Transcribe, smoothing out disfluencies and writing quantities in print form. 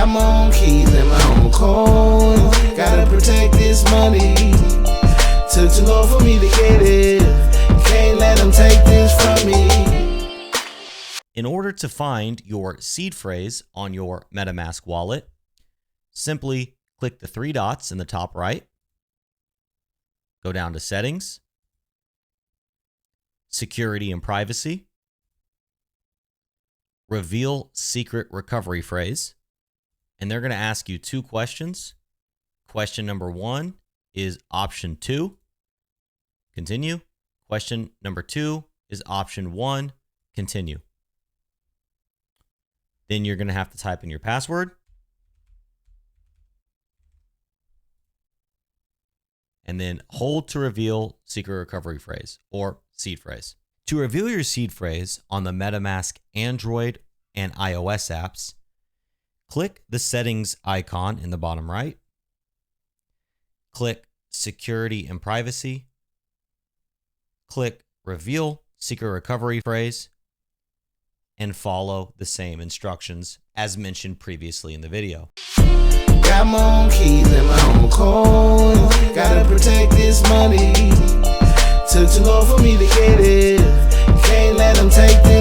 Got my own keys and my own coins. Gotta protect this money. Took too long for me to get it. Can't let them take this from me. In order to find your seed phrase on your MetaMask wallet, simply click the three dots in the top right, go down to Settings, Security and Privacy, Reveal Secret Recovery Phrase, and they're going to ask you two questions. Question number 1 is option 2, continue. Question number 2 is option 1, continue. Then you're going to have to type in your password. And then hold to reveal secret recovery phrase or seed phrase. To reveal your seed phrase on the MetaMask Android and iOS apps, click the settings icon in the bottom right. Click Security and Privacy. Click Reveal Secret Recovery Phrase and follow the same instructions as mentioned previously in the video. Got my own keys and my own coins. Gotta protect this money. Took too long for me to get it. Can't let them take this.